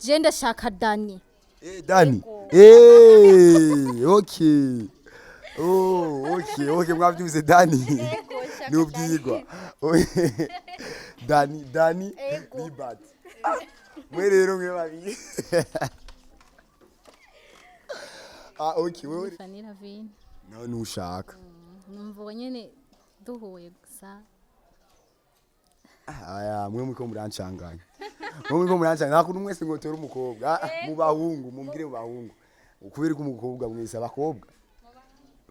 je ndashaka Dani. Dani. Okay. Oh, okay, mwavyuze Dani. Ni ubyigwa. Dani, Libert. Mwe rero mwe babiri. Okay, wewe. Fanny Lavine. Nawe nushaka. Numva nyene duhuye gusa. Aya, mwe muko murancanganya. Mwe muko murancanganya, nakuru mwese ngotera umukobwa. Mu bahungu, mumbwire mu bahungu. Ukubera ko umukobwa mwese abakobwa.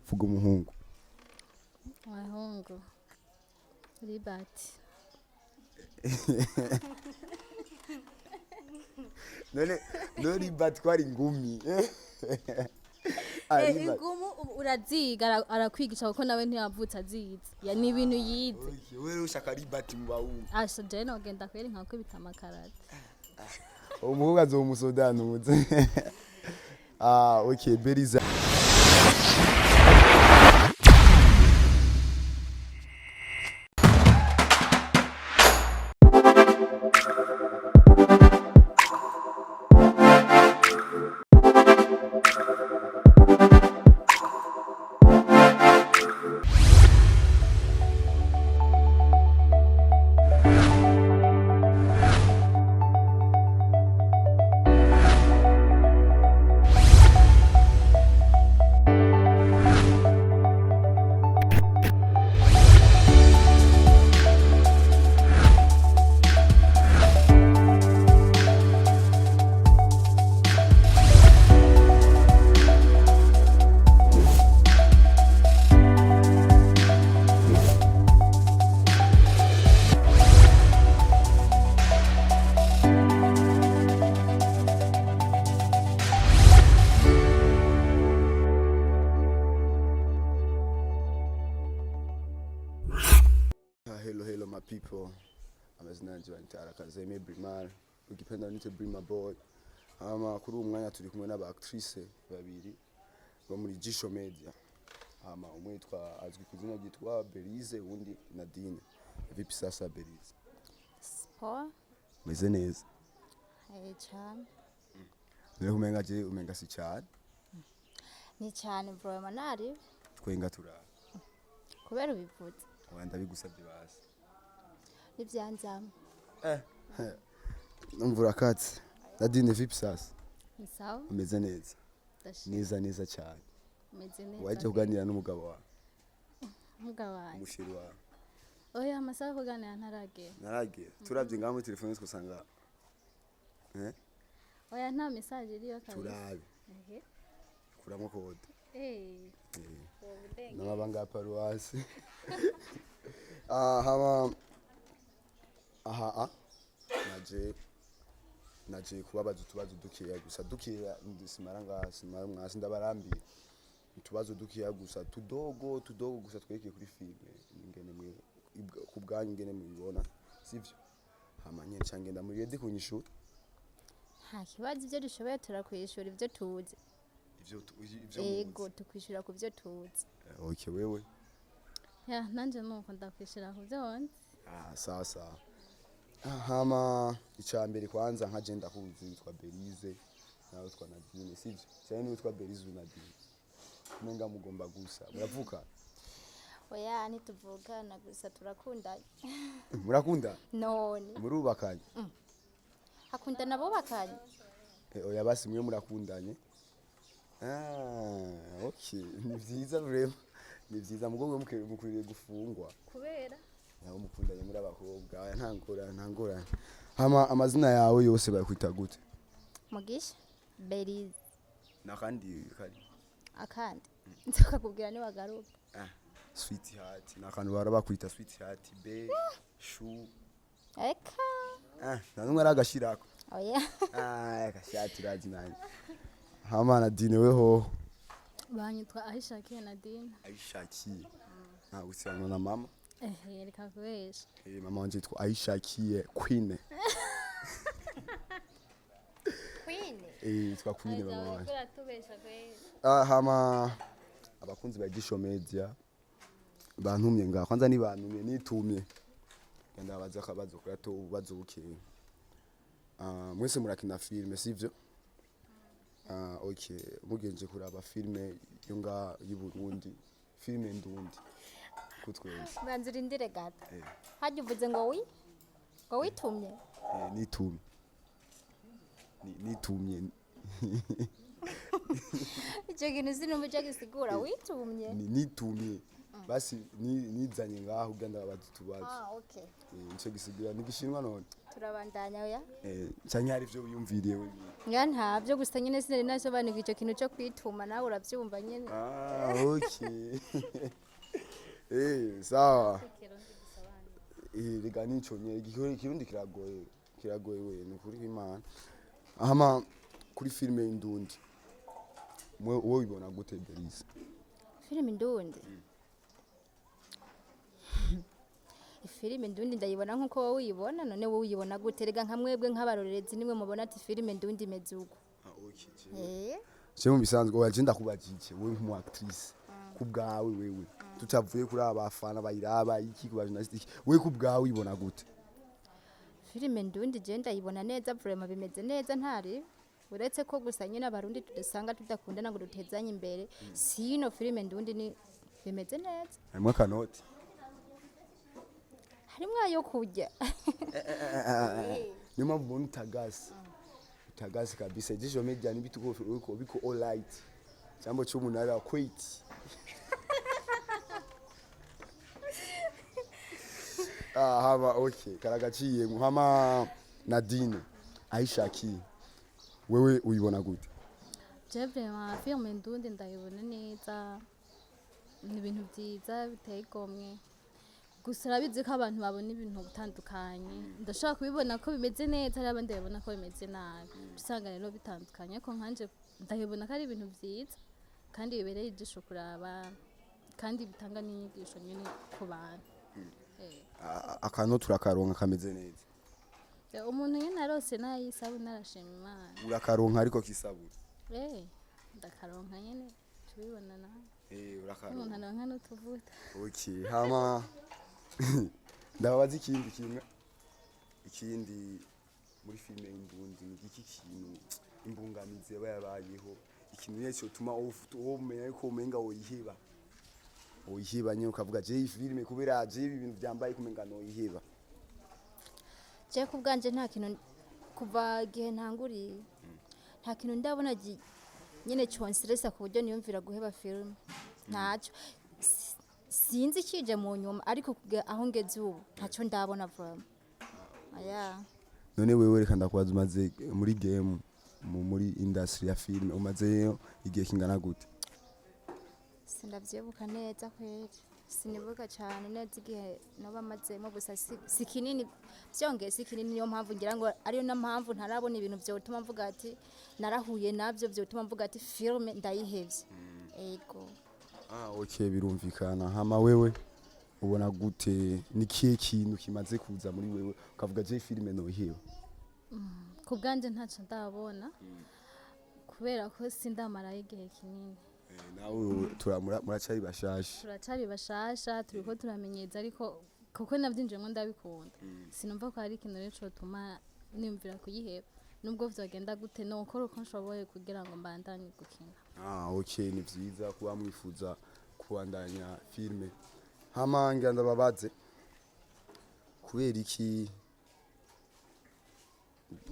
Vuga umuhungu. Abahungu. Libert. No Libert kwari ngumi. Ingumu uraziga arakwigisha kuko nawe ntiyavutse azize. Ya ni ibintu yize. Okay, wewe ushaka Libert mu bahungu. Asha je no genda kweri nkako bitamakarate. Umuhungu azomusodanuze. Okay, Beriza. Hello my people. Amazina yanjye Biratangaje Brimar. Ukipenda nite Brima boy. Kuri umwanya turi kumwe n'abactrice babiri bo muri Jisho Media. Umwe yitwa azwi ku izina ryitwa Berize undi Nadine. Vipi sasa Berize? Sport. Meze neza. Cyane. Niho umenga si cyane. Ni cyane bro manari. Twenga turara. Kubera ubivutse. Wanda bigusabye basi. Ibyanzamo. Mvura katse. Nadine vipi sasa? Ni sawa. Umeze neza. Neza cyane. Umeze neza. Waje kuganira n'umugabo wawe. Umugabo wawe. Umushiri wawe. Oya amasaha kuganira Narage. Turavye ngaho muri telefone twasanga. Oya nta message iriyo kabisa. Turabe. Kuramo kode. Ubudenge. N'abanga paruwasi. Naje kubabaza utubazo dukeya gusa dukeya ndisimara mwasi ndabarambiye utubazo dukeya gusa tudogo gusa twekeye kuri filme ingene mwe kubwanyu ingene mubibona sivyo nyene cyangenda muri yedi kunyishura nta kibazo ibyo dushoboye turakwishura ibyo tuzi yego tukwishura ku byo tuzi okay wewe nanje nuko ndakwishura ku byo wonze sawa icambere kwanza nka je ndakuzi witwa Berize nawe twa Nadine sivyo cyane witwa Berize Nadine menga mugomba gusa muravuka oya nituvugana gusa turakundanye murakunda none murubakanye hakunda nabo bakanye oya basi mwe murakundanye okay ni vyiza rero ni vyiza mugomwe mukwiriye gufungwa kubera naho mukundanye muri abakobwa ntangora amazina yawe yose bakwita gute Mugisha Berize nakandi akandi nzakubwira ni wagaruka sweetheart nakantu barabakwita sweetheart be shu eka nanumwe aragashirako oya kashati razi nani Nadine weho banyitwa Aishakiye Nadine Aishakiye nagusirana na mama reka kubesha mama wanje yitwa Aishakiye Queen yitwa Queen mama wanje abakunzi ba Jisho Media bantumye ngaho kwanza nibantumye nitumye ndabaza akabazo gato ubazo bukeye mwese murakina filme sivyo? Okay, mugenje kuraba filme yo nga y'Uburundi, filme ndundi kutwese. Banza urindire gato. Hajya uvuze ngo witumye? Nitumye. Nitumye. Icyo kintu sinumva icyo gisigura witumye? Nitumye. Basi nizanye ngaho ugenda badutubaza. Okay. Nicyo gisigura nigishinwa none. Turabandanya oya? Cyane hari byo wiyumviriye we. Ya ntavyo gusa nyene sinari nasobanura icyo kintu cyo kwituma nawe uravyumva nyene. Okay. Sawa. Rega nico nye ikirundi kiragoye we ni kuri Imana. Ahama kuri filme indundi. Wowe ubibona gute Beriza? Filme indundi. Filime ndundi ndayibona nkuko wowe uyibona none wowe uyibona gute rega nka mwebwe nk'abarorerezi nimwe mubona ati filime ndundi imeze uko. Je mu bisanzwe waje ndakubajije wowe nk'umu actrice kubgawe wewe tutavuye kuri abafana bayiraba iki ku journalist wewe kubgawe ibona gute? Filime ndundi je ndayibona neza vraiment bimeze neza ntari uretse ko gusa nyine abarundi tudasanga tudakundana ngo dutezanye imbere sino filime ndundi ni bimeze neza. Harimo kanoti harimwo ayo kurya niyo mpamvu ubona utagasi kabisa ijisho media ni bituko biko all light cyangwa cy'umunara wa kwiti haba okay karagaciye muhama Nadine Aishaki wewe uyibona gute? Je vraiment filime ndundi ndayibona neza ni ibintu byiza biteye igomwe gusa urabizi ko abantu babona ibintu bitandukanye ndashaka kubibona ko bimeze neza ari abandi babona ko bimeze nabi usanga rero bitandukanye ko nkanje ndabibona ko ari ibintu byiza kandi bibereye ijisho kuraba kandi bitanga n'inyigisho nyine ku bantu. Akano turakaronka kameze neza umuntu nyine arose nayisabu narashima Imana urakaronka ariko kisabura ndakaronka nyine tubibona nawe urakaronka umuntu aronka n'utuvuta. Okay hama ndabaza ikindi muri filme indundi iki kintu imbungamizi yabayeho ikintu cyo tuma umenya ko umenga woyiheba nyine ukavuga je filme kubera je ibintu byambaye kumenga no yiheba. Je kubganje nta kintu kuva gihe ntanguriye nta kintu ndabona nyine cyonseresa ku buryo niyumvira guheba filme ntacyo sinzi kije mu nyuma ariko aho ngeze ubu ntacyo ndabona vraiment. None wewe reka ndakwaza umaze muri game muri industry ya film umaze igihe kingana gute? Sindavyibuka neza kweri sinibuka cyane neza igihe no bamazemo gusa si kinini byongeye si kinini niyo mpamvu ngira ngo ariyo na mpamvu ntarabona ibintu byotuma mvuga ati narahuye nabyo byotuma mvuga ati filme ndayihevye. Ego okay birumvikana. Hama wewe ubona gute nikiye kintu kimaze kuza muri wewe ukavuga je filme no iheba? Kubganje ntacyo ndabona kubera ko sindamara igihe kinini. Nawe muracari bashasha turiko turamenyeza ariko kuko navyinjiyemo ndabikunda sinumva ko hari ikintu rero cotuma nimvira kuyiheba nubwo vyagenda gute no ukora uko nshoboye kugira ngo mbandanye gukina. Okay ni vyiza kuba mwifuza kubandanya filme. Hama ngenda babaze kubera iki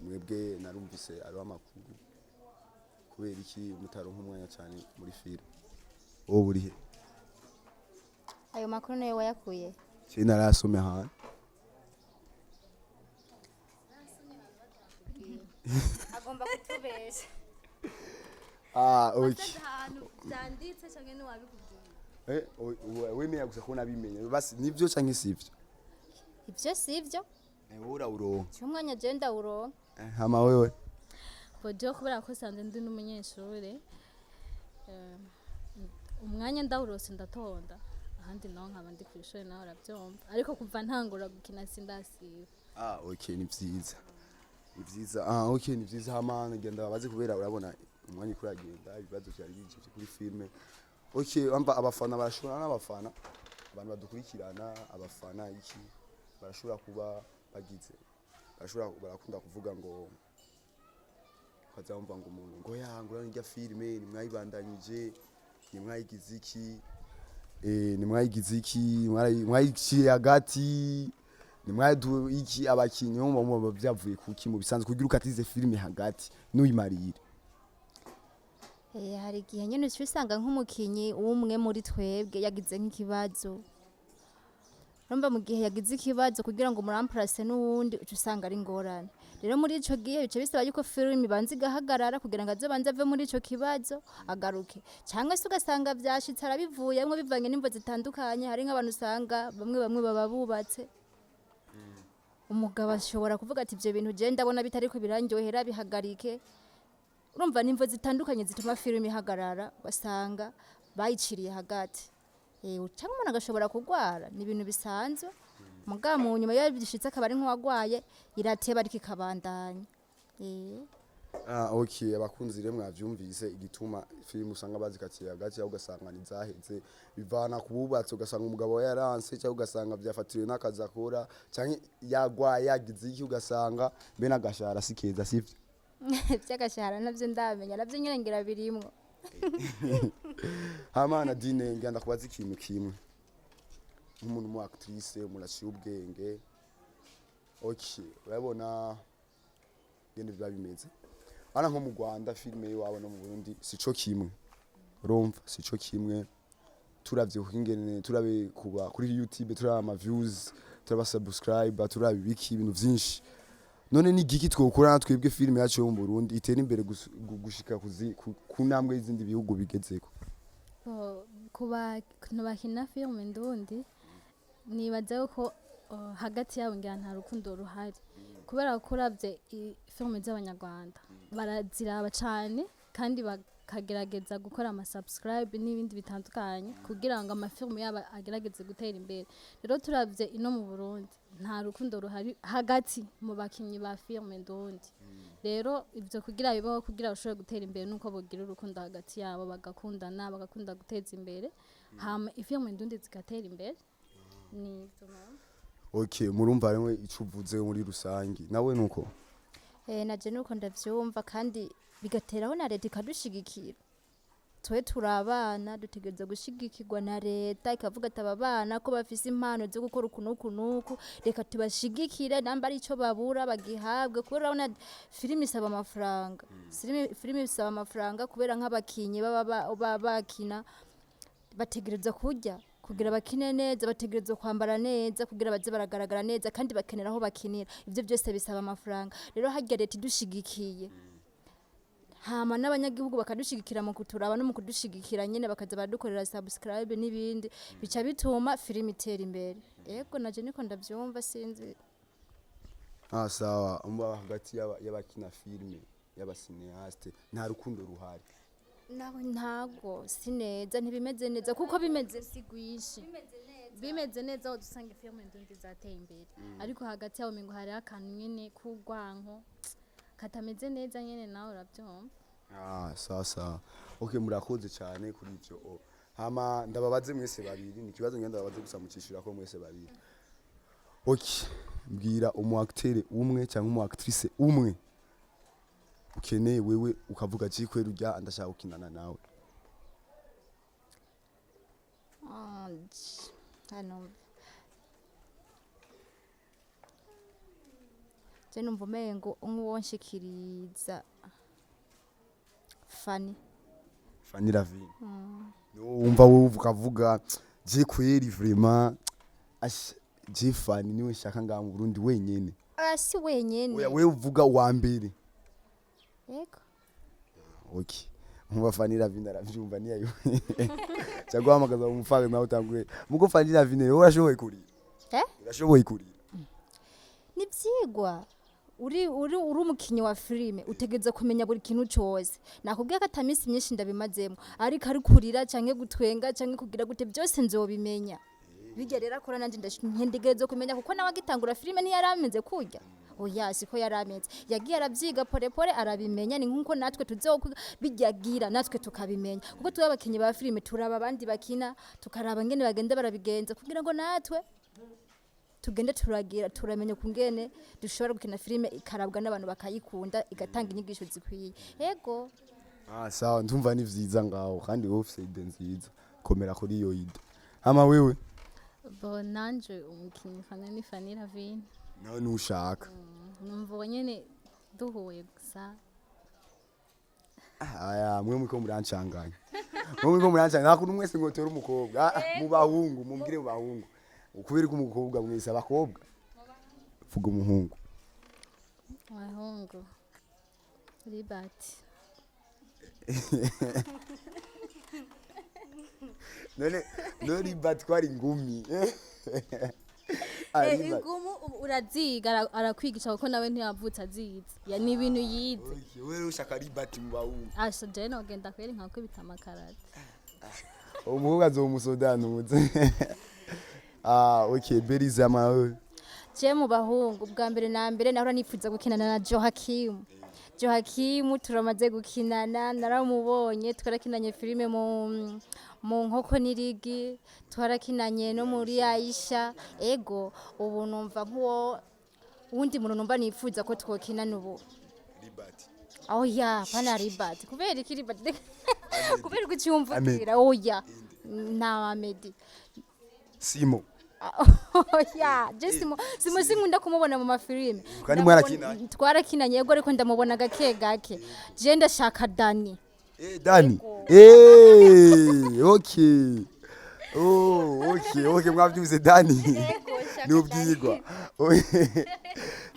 mwebwe narumvise ari amakuru kubera iki mutaronka umwanya cyane muri filme wowe buri he? Ayo makuru nayo wayakuye? Sina rasome hano agomba kutubesha. Okay byanditse cyangwa ni wabikubwiye? Wemeye gusa ko nabimenye basi nivyo cyangwa sivyo? Ivyo sivyo wowe urawuronka cyumwanya je ndawuronka. Hama wewe? Bojo kubera ko sanze ndi n'umunyeshure umwanya ndawurose ndatonda ahandi naho nkaba ndi kwishore naho arabyumva ariko kuva ntangura gukina sindasiba. Okay ni vyiza okay ni vyiza. Hama ngenda babaze kubera urabona umwanya kuragenda ibibazo cyari bije kuri filme. Okay amba abafana barashobora n'abafana abantu badukurikirana abafana iki barashobora kuba bagize barakunda kuvuga ngo bazamva ngo umuntu ngo yangura n'irya filime nimwayibandanyije nimwayigize iki nimwayigize iki mwayiciye hagati nimwadu iki abakinyi mu byavuye kuki mu bisanzwe kugira ukatize filime hagati nuyimarire hari igihe nyine usanga nk'umukinyi umwe muri twebwe yagize nk'ikibazo urumva mu gihe yagize ikibazo kugira ngo muramplase n'uwundi usanga ari ngorane rero muri ico gihe bice bisaba yuko filime ibanza igahagarara kugira ngo azobanze ave muri ico kibazo agaruke cyangwa se ugasanga vyashitse arabivuyemwo bivanye n'imvo zitandukanye hari nk'abantu usanga bamwe baba bubatse umugabo ashobora kuvuga ati ivyo bintu je ndabona bitariko birandyohera bihagarike urumva n'imvo zitandukanye zituma filime ihagarara basanga bayiciriye hagati cyangwa umuntu agashobora kugwara ni ibintu bisanzwe mugabo mu nyuma iyo bishitse akaba ari nk'uwagwaye irateba ariko ikabandanya okay abakunzi rero mwavyumvise igituma filime usanga bazikatiye hagati aho ugasanga nizaheze bivana kububatse ugasanga umugabo yaranse cyangwa ugasanga byafatiriwe n'akazi akora cyangwa yagwaye yagize iki ugasanga mbe n'agashara sikeza sivyo by'agashara navyo ndamenya navyo nyine ngira birimwo hamana dine ngenda kubaza ikintu kimwe nk'umuntu mu actrice muraciye ubwenge okay urabona ngene biba bimeze ana nko mu Rwanda filime iwabo no mu Burundi sico kimwe urumva sico kimwe turavye kingene turabe kuba kuri YouTube turaba ama views turaba subscribe turaba ibiki ibintu vyinshi none ni giki twokora natwebwe filime yacu yo mu Burundi itera imbere gushika ku ntambwe y'izindi bihugu bigezeko kuba bakina filime ndundi nibaza ko hagati yabo ngira nta rukundo ruhari kubera ko uravye filime z'abanyarwanda baraziraba cyane kandi bakagerageza gukora ama subscribe n'ibindi bitandukanye kugira ngo amafilime yabo agerageze gutera imbere rero turavye ino mu Burundi nta rukundo ruhari hagati mu bakinyi ba filime ndundi rero ivyo kugira bibaho kugira ushobore gutera imbere nuko bogira urukundo hagati yabo bagakundana bagakunda guteza imbere hama ifilime ndundi zigatera imbere ni okay murumva rero icuvuze muri rusangi nawe nuko naje nuko ndavyumva kandi bigateraho na leta ikadushigikira twe turabana dutegereza gushigikirwa na leta ikavuga ati aba bana ko bafise impano zo gukora ukunuku reka tubashigikire namba ari ico babura bagihabwe kubera urabona filime isaba amafaranga filime isaba amafaranga kubera nk'abakinyi baba bakina bategereza kurya kugira bakine neza bategereza kwambara neza kugira baze baragaragara neza kandi bakenera aho bakinira ivyo byose bisaba amafaranga rero harya leta idushigikiye hama n'abanyagihugu bakadushigikira mu kuturaba no mu kudushigikira nyene bakaza badukorera subscribe n'ibindi bica bituma filime itera imbere yego naje niko ndavyumva sinzi sawa umba hagati y'abakina filime y'abasineaste nta rukundo ruhari naho ntago sineza ntibimeze neza kuko bimeze sigwishi bimeze neza aho dusanga filime ndundi zateye imbere ariko hagati yabo mingo hari akantu nyene kugwanko katameze neza nyene nawe uravyumva sasa okay murakoze cyane kuri ivyo hama ndababaze mwese babiri ni kibazo ngenda ndababaze gusamukishira ko mwese babiri okay mbwira umu acteur umwe cyangwa umu actrice umwe ukeneye wewe ukavuga ati kwera urya ndashaka gukinana nawe hano je numva umengo umwonshikiriza Fanny Lavine wumva wowe ukavuga je kweri vraiment je Fanny niwe nshaka ngaha mu Burundi wenyene si wenyene wewe uvuga wa mbere yego okay umva Fanny Lavine aravyumva ni yayo cyangwa amagaza umufaka nawe utanguye mugo Fanny Lavine wowe urashoboye kurira urashoboye kurira ni vyigwa uri umukinyi wa filime utegeze kumenya buri kintu cyose nakubwiye ko atamisi myinshi ndabimazemo ariko ari kurira canke gutwenga canke kugira gute byose nzobimenya bigerera akora nanje ndendegezo kumenya kuko nawe agitangura filime ni yarameze kurya oya siko yarameze yagiye aravyiga pore pore arabimenya ni nkuko natwe bijyagira natwe tukabimenya kuko tuba abakinyi ba filime turaba abandi bakina tukaraba ngene bagenda barabigenza kugira ngo natwe tugende turagira turamenya kungene dushobora gukina filime ikarabwa n'abantu bakayikunda igatanga inyigisho zikwiye yego sawa ndumva ni vyiza ngaho kandi wowe ufise ide nziza komera kuri iyo ide hama wewe bo nanje umukinnyi Fanny Fanny Lavine nawe nushaka numva nyene duhuye gusa aya mwe muko murancanganya nakuri mwese ngo tere umukobwa mu bahungu mumbwire mu bahungu ukubera ko umukobwa mwese abakobwa vuga umuhungu wahungu Libert none Libert kwari ngumi ingumu uraziga arakwigisha kuko nawe ntiyavutse azizi ya ni ibintu yize wewe ushaka Libert mu bahungu asha je no genda kweri nkako bitamakarate umuhungu azomusodanuze okay berize amawe je mu bahungu bwa mbere na mbere nahora nifuza gukinana na Johakim turamaze gukinana naramubonye twarakinanye filime mu nkoko nirigi twarakinanye no muri Aisha ego ubu numva nkuwo wundi muntu numva nifuza ko twokinana ubu Libert oya pana Libert kubera iki Libert kubera ko cyumvukira oya na Amedi Simo oya just simo sinkunda kumubona mu mafilime kandi mwarakinanye twarakinanye yego ariko ndamubona gake je ndashaka Dani Dani okay okay mwavyuze Dani nubyigwa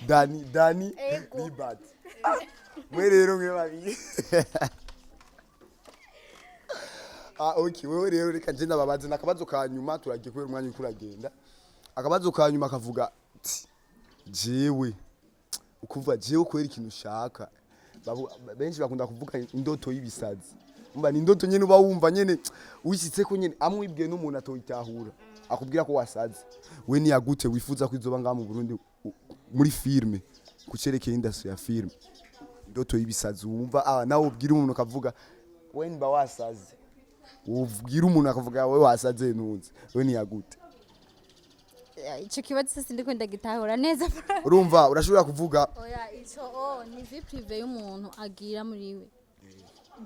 Dani Libert mwe rero mwe babiri okay wewe rero reka nje ndababaza nakabazo kanyuma turagiye kubera umwanya ukuragenda akabazo kanyuma kavuga jewe ukuva jewe kwera ikintu ushaka benshi bakunda kuvuga indoto y'ibisazi umva ni indoto nyene uba wumva nyene wishitse ko nyene amwibwiye n'umuntu atoyitahura akubwira ko wasaze we ni yagute wifuza ko izoba ngaha mu Burundi muri filme kucerekeye industry ya filme indoto y'ibisazi wumva nawe ubwira umuntu akavuga we niba wasaze ubwira umuntu akavuga we wasaze ntunze we ni yagute ico kibazo sindiko ndagitahura neza urumva urashobora kuvuga oya ico ni vie prive y'umuntu agira muri we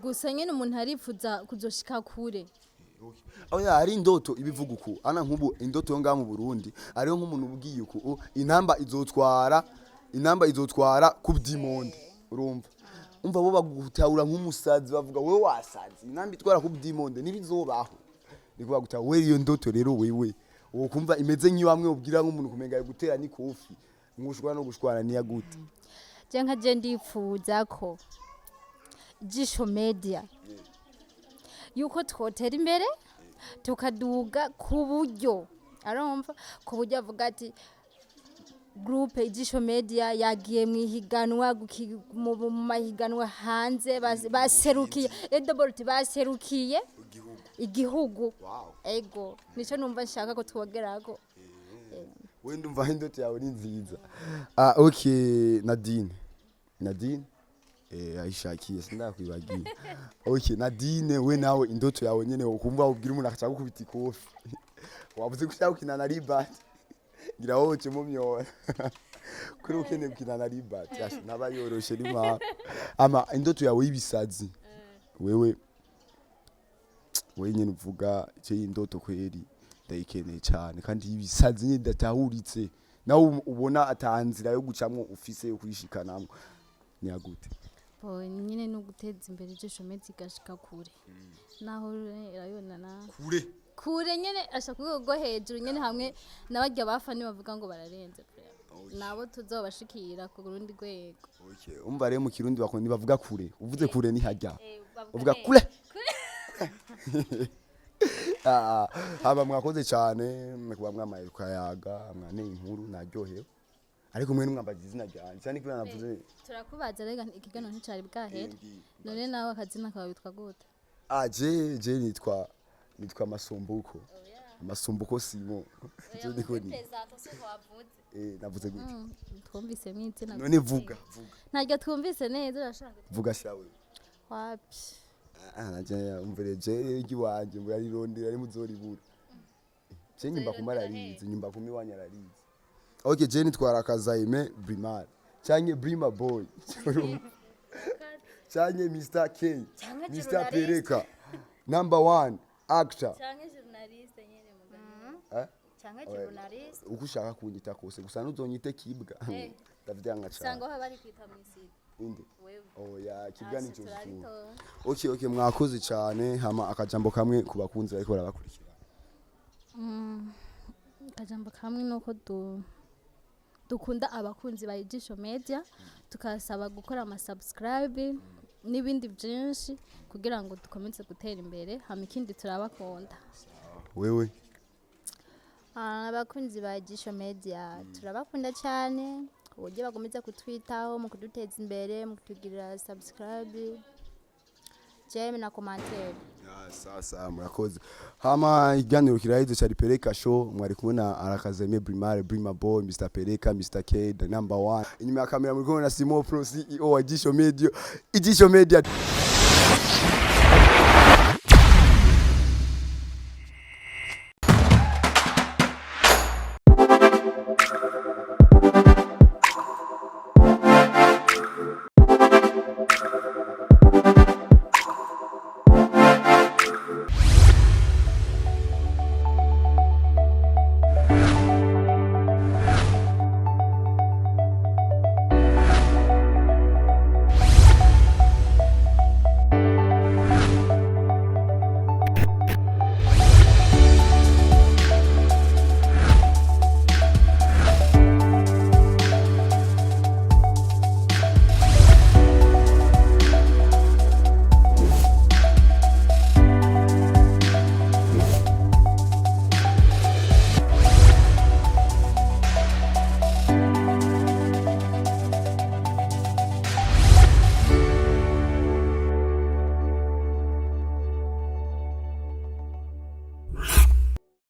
gusa nyene umuntu arifuza kuzoshika kure oya hari indoto ibivuga uko ana nkubu indoto yo ngaha mu Burundi ariyo nk'umuntu ubwiye uko inamba izotwara ku bdimonde urumva umva bo bagutahura nk'umusazi bavuga wewe wasazi inamba itwara ku bdimonde nibizobaho nikuba gutahura iyo ndoto rero wewe ukumva imeze nk'ibamwe ubwira nk'umuntu kumenga gutera ni kofi ngushwana no gushwana ni yagute je nka je ndifuza ko Jisho Media yuko twotera imbere tukaduga ku buryo arumva ku buryo avuga ati groupe Jisho Media yagiye mwihiganwa mu mahiganwa hanze baserukiye Edobort baserukiye igihugu ego nico numva nshaka ko twogerako we ndumva indoto yawe ni nziza okay Nadine ayishakiye sindakwibagiye okay Nadine we nawe indoto yawe nyene ukumva ubwira umuntu akaca gukubita ikofi wavuze gushaka gukina na Libert ngira wowe mu myora kuri ukene gukina na Libert naba yoroshe rimwe ama indoto yawe yibisazi wewe nyene uvuga icyo indoto kweri ndayikeneye cyane kandi yibisazi nyine datahuritse nawe ubona atanzira yo gucamwo ufise yo kwishikanamo ni yagute nyine no guteza imbere Jisho Media igashika kure naho irayonana kure nyene ashaka go hejuru nyene hamwe n'abajya bafani bavuga ngo bararenze nabo tuzobashikira ku rundi rwego okay umva rero mu kirundi bakondi bavuga kure uvuze kure ni hajya uvuga kure haba mwakoze cyane kuba mwamaye kayaga mwane inkuru naryohewe ariko mwe numwambaje izina ryanje cyane kuri navuze turakubaza rega ikigano nticari bwahera none nawe akazina kawe bitwa gute je nitwa Masumbuko Simo je ndiko ni navuze gute twumvise mw'izina none vuga ntajya twumvise neza urashaka vuga shawe wapi naje umvere je igiwanje ngo yarirondera ari muzoribura je nyimba kumararize nyimba kumiwanya ararize Okay, Jenny twarakaza Aime Brimar. Change Brima Boy. Change Mr. K. Mr. Pereka. Number 1 actor. Canke journaliste nyene muganga. Canke journalist. Ukushaka kunyita kose gusa ntuzonyite kibwa. Ndavyanga cyane. Sanga aho bari kwita mwisida. Inde. Wewe. Oh ya kibwa ni cyo. Turarito. Okay, mwakoze cyane hama akajambo kamwe kubakunzi ariko barabakurikira. Akajambo kamwe nuko dukunda abakunzi ba Ijisho Media tukasaba gukora ama subscribe n'ibindi byinshi kugira ngo dukomeze gutera imbere hama ikindi turabakunda. Wewe Abakunzi ba Ijisho Media turabakunda cyane uburyo bagomeza kutwitaho mu kuduteza imbere mu kutugirira subscribe j'aime na commentaire. Sasa murakoze hama iganiro kirahize cyari Pereka show mwari kubona arakazeme Brimar Brima Boy Mr. Pereka Mr. K the number 1 inyuma ya kamera muri kubona Simo Pro CEO wa Ijisho Media